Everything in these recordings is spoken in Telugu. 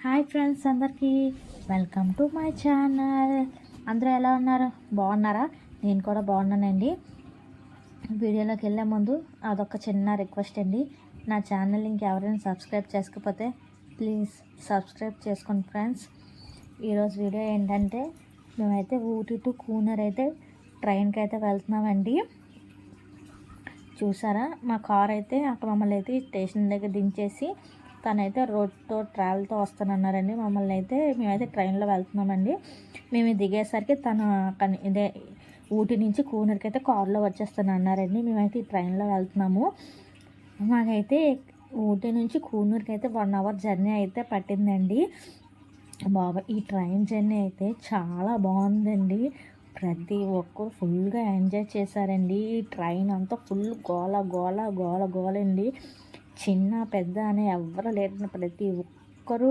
హాయ్ ఫ్రెండ్స్, అందరికీ వెల్కమ్ టు మై ఛానల్. అందరూ ఎలా ఉన్నారు? బాగున్నారా? నేను కూడా బాగున్నానండి. వీడియోలోకి వెళ్ళే ముందు అదొక చిన్న రిక్వెస్ట్ అండి. నా ఛానల్ ఇంకెవరైనా సబ్స్క్రైబ్ చేసుకోకపోతే ప్లీజ్ సబ్స్క్రైబ్ చేసుకోండి ఫ్రెండ్స్. ఈరోజు వీడియో ఏంటంటే, మేమైతే ఊటీ టు కూనర్ అయితే ట్రైన్కి అయితే వెళ్తున్నామండి. చూసారా, మా కార్ అయితే అక్కడ మమ్మల్ని అయితే స్టేషన్ దగ్గర దించేసి తనైతే రోడ్తో ట్రావెల్తో వస్తానన్నారండి. మమ్మల్ని అయితే మేమైతే ట్రైన్లో వెళ్తున్నామండి. మేము దిగేసరికి తను ఇదే ఊటీ నుంచి కూనర్కి అయితే కారులో వచ్చేస్తానన్నారండి. మేమైతే ఈ ట్రైన్లో వెళ్తున్నాము. మాకైతే ఊటీ నుంచి కూనూరుకి అయితే 1 అవర్ జర్నీ అయితే పట్టిందండి. బాబా, ఈ ట్రైన్ జర్నీ అయితే చాలా బాగుందండి. ప్రతి ఒక్కరు ఫుల్గా ఎంజాయ్ చేశారండి. ఈ ట్రైన్ అంతా ఫుల్ గోల గోల గోల గోలండి. చిన్న పెద్ద అని ఎవరు లేరు, ప్రతి ఒక్కరు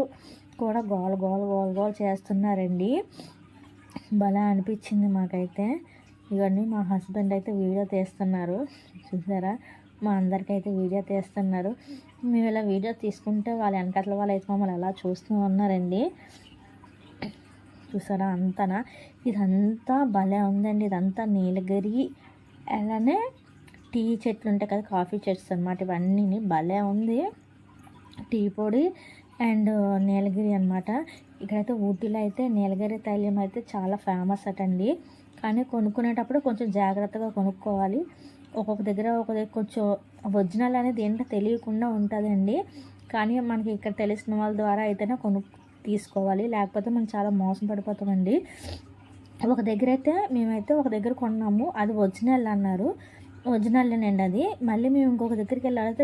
కూడా గోల గోల గోల గోల చేస్తున్నారండి. భలే అనిపించింది మాకైతే. ఇవన్నీ మా హస్బెండ్ అయితే వీడియో తీస్తున్నారు. చూసారా, మా అందరికైతే వీడియో తీస్తున్నారు. మేము ఇలా వీడియో తీసుకుంటే వాళ్ళ వెనకట్ల వాళ్ళు అయితే మమ్మల్ని అలా చూస్తూ ఉన్నారండి. చూసారా, ఇదంతా భలే ఉందండి. ఇదంతా నీలగిరి, అలానే టీ చెట్లు ఉంటాయి కదా, కాఫీ చెట్స్ అనమాట. ఇవన్నీ భలే ఉంది. టీ పొడి అండ్ నీలగిరి అనమాట. ఇక్కడైతే ఊటీలో అయితే నీలగిరి తైలం అయితే చాలా ఫేమస్ అటండి. కానీ కొనుక్కునేటప్పుడు కొంచెం జాగ్రత్తగా కొనుక్కోవాలి. ఒక్కొక్క దగ్గర కొంచెం ఒరిజినల్ అనేది ఏంటో తెలియకుండా ఉంటుందండి. కానీ మనకి ఇక్కడ తెలిసిన వాళ్ళ ద్వారా అయితేనే తీసుకోవాలి, లేకపోతే మనం చాలా మోసం పడిపోతామండి. మేమైతే ఒక దగ్గర కొన్నాము, అది ఒరిజినల్ అన్నారు. ఒరిజినల్లేనండి అది. మళ్ళీ మేము ఇంకొక దగ్గరికి వెళ్ళాలంటే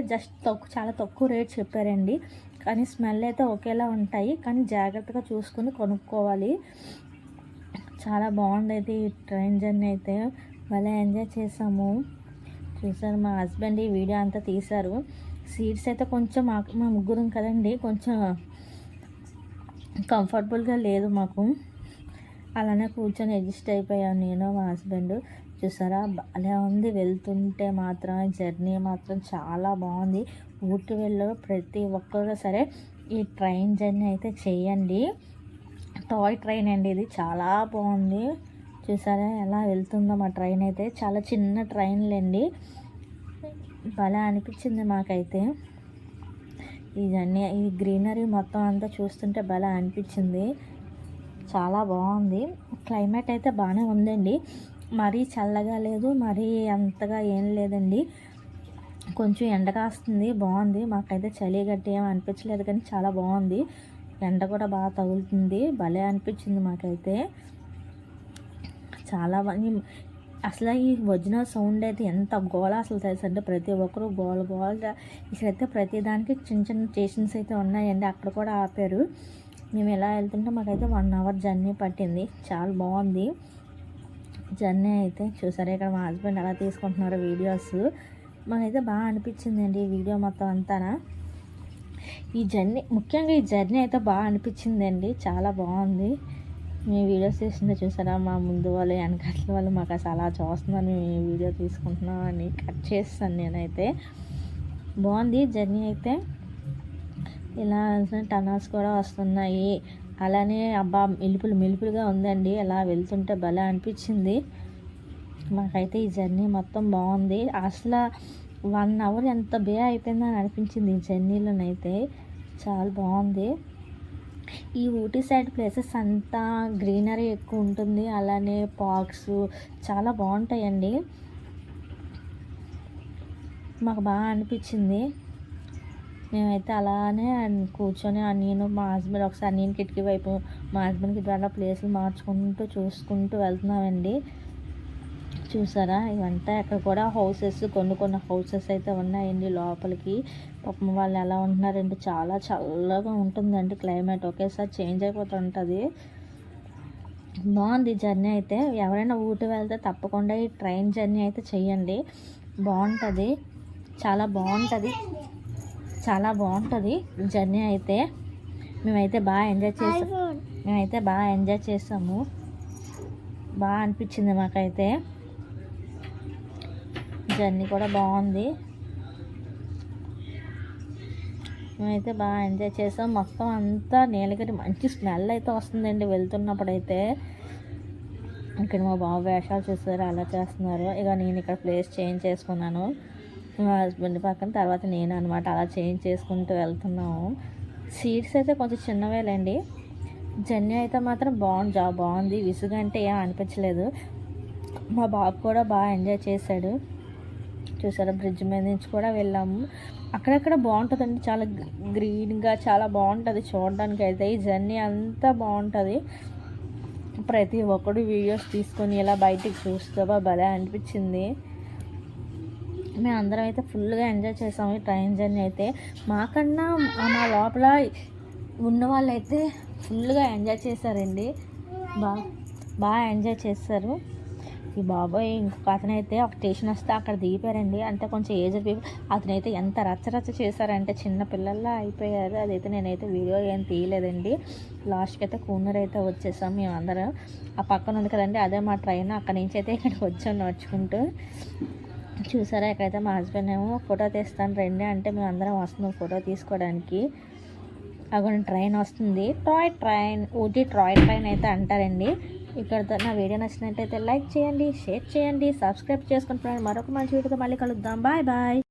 చాలా తక్కువ రేట్ చెప్పారండి. కానీ స్మెల్ అయితే ఒకేలా ఉంటాయి, కానీ జాగ్రత్తగా చూసుకొని కొనుక్కోవాలి. చాలా బాగుంది అయితే ఈ ట్రైన్ జర్నీ అయితే. భలే ఎంజాయ్ చేసాము. చూసారు, మా హస్బెండ్ ఈ వీడియో అంతా తీశారు. సీట్స్ అయితే కొంచెం మా ముగ్గురం కదండి, కొంచెం కంఫర్టబుల్గా లేదు మాకు. అలానే కూర్చొని అడ్జస్ట్ అయిపోయాను నేను, మా హస్బెండ్. చూసారా, భలే ఉంది. వెళ్తుంటే మాత్రం జర్నీ మాత్రం చాలా బాగుంది. ఊటీ వెళ్ళే ప్రతి ఒక్కరు సరే ఈ ట్రైన్ జర్నీ అయితే చేయండి. టాయ్ ట్రైన్ అండి ఇది, చాలా బాగుంది. చూసారా ఎలా వెళ్తుందో మా ట్రైన్ అయితే. చాలా చిన్న ట్రైన్లండి. భలే అనిపించింది మాకైతే ఈ జర్నీ. ఈ గ్రీనరీ మొత్తం అంతా చూస్తుంటే భలే అనిపించింది. చాలా బాగుంది. క్లైమేట్ అయితే బాగానే ఉందండి. మరీ చల్లగా లేదు, మరీ అంతగా ఏం లేదండి. కొంచెం ఎండ కాస్తుంది, బాగుంది. మాకైతే చలి గట్టి ఏం అనిపించలేదు, కానీ చాలా బాగుంది. ఎండ కూడా బాగా తగులుతుంది. భలే అనిపించింది మాకైతే. చాలా అసలు ఈ ఒరిజినల్ సౌండ్ అయితే ఎంత గోల అసలు తెలుసంటే, ప్రతి ఒక్కరు గోల గోల. ఇక్కడైతే ప్రతి దానికి చిన్న చిన్న స్టేషన్స్ అయితే ఉన్నాయండి, అక్కడ కూడా ఆపారు. మేము ఎలా వెళ్తుంటే మాకైతే 1 అవర్ జర్నీ పట్టింది. చాలా బాగుంది జర్నీ అయితే. చూసారా, ఇక్కడ మా హస్బెండ్ ఎలా తీసుకుంటున్నారో వీడియోస్. మాకైతే బాగా అనిపించిందండి ఈ వీడియో మొత్తం అంతా. ముఖ్యంగా ఈ జర్నీ అయితే బాగా అనిపించిందండి. చాలా బాగుంది. మేము వీడియోస్ తీస్తుంటే చూసారా, మా ముందు వాళ్ళు వెనకాల వాళ్ళు మాకు అసలు అలా చూస్తున్నాను, మేము వీడియో తీసుకుంటున్నాం అని కట్ చేస్తాను నేనైతే. బాగుంది జర్నీ అయితే. ఇలా టనల్స్ కూడా వస్తున్నాయి. అలానే అబ్బా, మెలుపులుగా ఉందండి. అలా వెళ్తుంటే భలే అనిపించింది మాకైతే. ఈ జర్నీ మొత్తం బాగుంది. అసలు 1 అవర్ ఎంత అయిపోయిందని అనిపించింది ఈ జర్నీలోనైతే. చాలా బాగుంది. ఈ ఊటీ సైడ్ ప్లేసెస్ అంతా గ్రీనరీ ఎక్కువ ఉంటుంది, అలానే పార్క్స్ చాలా బాగుంటాయండి. మాకు బాగా అనిపించింది. మేమైతే అలానే కూర్చొని నేను మా హస్బెండ్ ఒకసారి నేను కిటికీ వైపు, మా హస్బెండ్కి ద్వారా ప్లేసులు మార్చుకుంటూ చూసుకుంటూ వెళ్తున్నామండి. చూసారా, ఇవంతా ఇక్కడ కూడా హౌసెస్, కొన్ని హౌసెస్ అయితే ఉన్నాయండి లోపలికి. పాపం వాళ్ళు ఎలా ఉంటున్నారంటే చాలా చల్లగా ఉంటుందండి క్లైమేట్, ఒకేసారి చేంజ్ అయిపోతూ ఉంటుంది. బాగుంది జర్నీ అయితే. ఎవరైనా ఊటీ వెళ్తే తప్పకుండా ఈ ట్రైన్ జర్నీ అయితే చెయ్యండి. బాగుంటుంది, చాలా బాగుంటుంది, చాలా బాగుంటుంది జర్నీ అయితే. మేమైతే బాగా ఎంజాయ్ చేసాము. బాగా అనిపించింది మాకైతే. జర్నీ కూడా బాగుంది. మేమైతే బాగా ఎంజాయ్ చేసాం. మొత్తం అంతా నీలగిరి మంచి స్మెల్ అయితే వస్తుందండి వెళ్తున్నప్పుడైతే. ఇక్కడ మా బాబు వేషాలు చూసారు అలా చేస్తున్నారు. ఇక నేను ఇక్కడ ప్లేస్ చేంజ్ చేసుకున్నాను మా హస్బెండ్ పక్కన, తర్వాత నేను అనమాట. అలా చేంజ్ చేసుకుంటూ వెళ్తున్నాము. సీట్స్ అయితే కొంచెం చిన్నవేలేండి. జర్నీ అయితే మాత్రం బాగుంది. విసుగు అంటే ఏం అనిపించలేదు. మా బాబు కూడా బాగా ఎంజాయ్ చేశాడు. చూసారా, బ్రిడ్జ్ మీద నుంచి కూడా వెళ్ళాము. అక్కడక్కడ బాగుంటుందండి, చాలా గ్రీన్గా చాలా బాగుంటుంది చూడడానికి అయితే. ఈ జర్నీ అంతా బాగుంటుంది. ప్రతి ఒక్కడు వీడియోస్ తీసుకొని ఇలా బయటికి చూస్తే భలే అనిపించింది. మేము అందరం అయితే ఫుల్గా ఎంజాయ్ చేసాము ఈ ట్రైన్ జర్నీ అయితే. మాకన్నా మా లోపల ఉన్న వాళ్ళు అయితే ఫుల్గా ఎంజాయ్ చేశారండి. బాగా ఎంజాయ్ చేశారు. ఈ బాబాయ్ ఇంకొక అతనైతే ఒక స్టేషన్ వస్తే అక్కడ దిగిపోయారండి. అంటే కొంచెం ఏజ్డ్ పీపుల్. అతనైతే ఎంత రచ్చరచ్చ చేశారంటే చిన్న పిల్లల్లా అయిపోయారు. అదైతే నేనైతే వీడియో ఏం తీయలేదండి. లాస్ట్కి అయితే కూనర్ అయితే వచ్చేసాం మేమందరం. ఆ పక్కన ఉంది కదండి, అదే మా ట్రైన్. అక్కడి నుంచి అయితే ఇక్కడికి వచ్చాం నడుచుకుంటూ. చూసారా, ఇక్కడైతే మా హస్బెండ్ ఏమో ఫోటో తీస్తాను రండి అంటే మేము అందరం వస్తున్నాం ఫోటో తీసుకోవడానికి. అక్కడ ట్రైన్ వస్తుంది, ఊటీ టాయ్ ట్రైన్ అయితే అంటారండి. ఇక్కడ నా వీడియో నచ్చినట్టయితే లైక్ చేయండి, షేర్ చేయండి, సబ్స్క్రైబ్ చేసుకుంటున్నాను. మరొక మంచి వీడియోతో మళ్ళీ కలుద్దాం. Bye bye.